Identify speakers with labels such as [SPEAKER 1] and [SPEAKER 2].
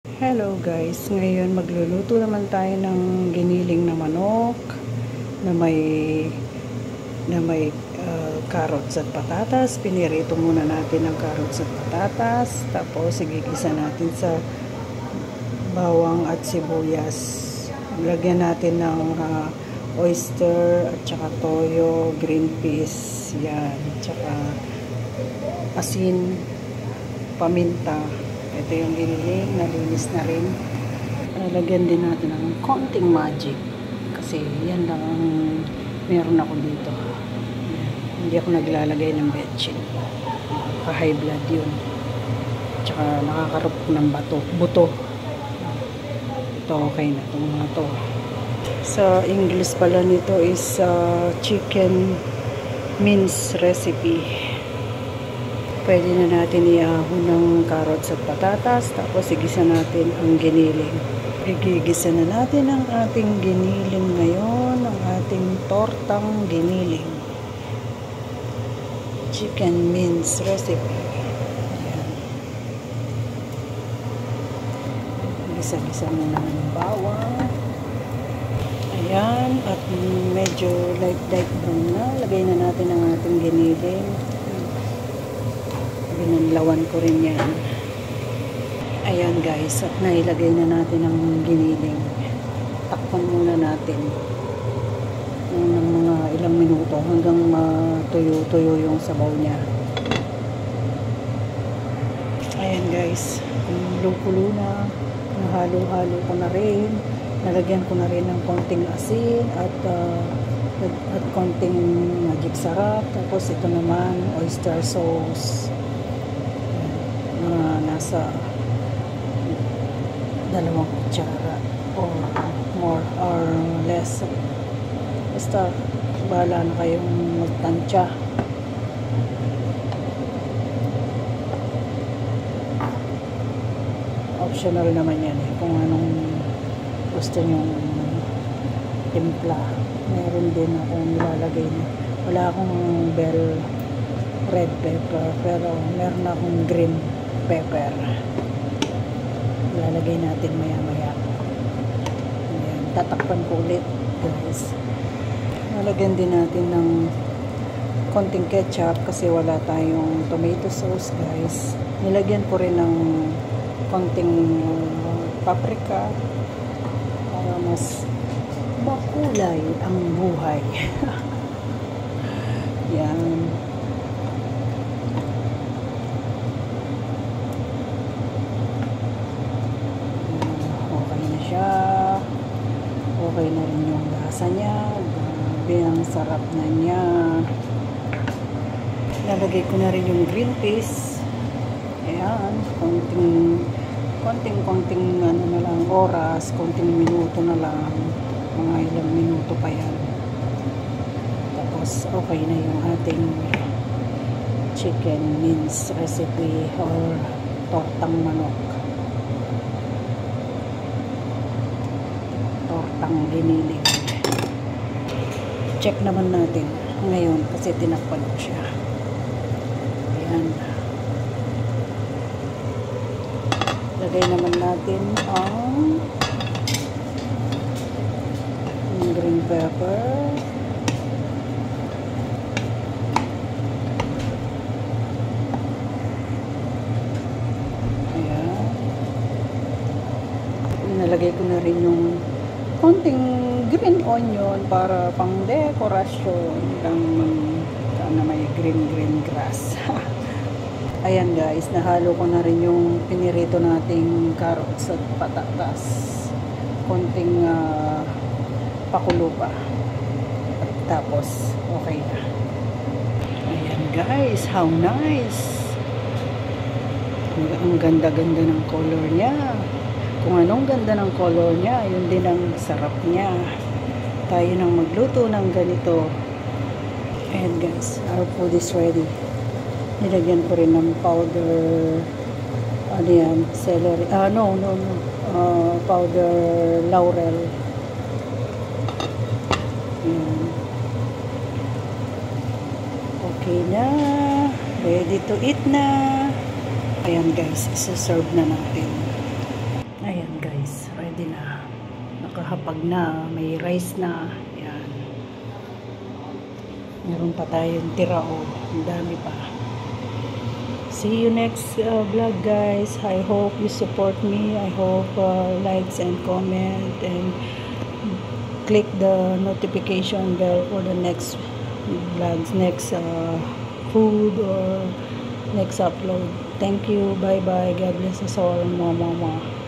[SPEAKER 1] Hello guys, ngayon magluluto naman tayo ng giniling na manok na may carrots at patatas. Pinirito muna natin ang carrots at patatas, tapos igigisa natin sa bawang at sibuyas. Lagyan natin ng oyster at saka toyo, green peas, yan, tsaka asin, paminta. Ito yung giniling, nalinis na rin. Lagyan din natin ng konting magic kasi yan lang ang meron ako dito. Hindi ako naglalagay ng betchin, high blood yun, tsaka nakakarupok ng buto. Ito okay na itong mga to. Sa English pala nito is chicken mince recipe. Pwede na natin iahon ng carrots at patatas, tapos igisa natin ang giniling. Igigisa na natin ang ating giniling ngayon, ang ating tortang giniling. Chicken mince recipe. Ayan. Gisa-gisa muna ng bawang. Ayan, at medyo light brown na. Lagay na natin ang ating giniling. Binanlawan ko rin yan. Ayan guys, at nailagay na natin ang giniling. Takpan muna natin ng mga ilang minuto hanggang matuyo-tuyo yung sabaw niya. Ayan guys, kulo na, nahalo-halo ko na rin. Nalagyan ko na rin ng konting asin at konting magic sarap. Tapos ito naman, oyster sauce. Nasa 2 kutsara or more or less. Basta bahala na kayong magtansya. Optional naman yan kung anong gusto nyong timpla. Meron din akong nilalagay na wala akong bell red pepper, pero meron akong green pepper. Ilalagay natin maya-maya. Ayan, tatakpan ko ulit guys. Nalagyan din natin ng konting ketchup kasi wala tayong tomato sauce guys. Nilagyan ko rin ng konting paprika para mas makulay ang buhay. Yan. Okay na rin yung lasa niya. Grabe, ang sarap na niya. Lalagay ko na rin yung green peas. Ayan, konting ano na lang oras, konting minuto na lang, mga ilang minuto pa yan. Tapos okay na yung ating chicken mince recipe or tortang manok. Tortang giniling. Check naman natin ngayon kasi tinakpan ko siya. Ayan. Lagay naman natin ang green pepper. Ayan. Nalagay ko na rin yung konting green onion para pang dekorasyon na may green grass. Ayan guys, nahalo ko na rin yung pinirito nating carrots at patatas. Konting pakulo pa. At tapos okay na. Ayan guys, how nice. Ang ganda-ganda ng color niya. Kung anong ganda ng color niya, yun din ang sarap niya. Tayo nang magluto ng ganito. And guys, our food is ready. Nilagyan ko rin ng powder, ano yan, celery, powder laurel. Yan. Okay na. Ready to eat na. Ayan guys, isa-serve na natin. ready na. Nakahapag na, may rice na. Yan. Meron pa tayong tira o. Ang dami pa. See you next vlog, guys. I hope you support me. I hope likes and comment and click the notification bell for the next vlogs, next food or next upload. Thank you. Bye bye. God bless us all. Mama.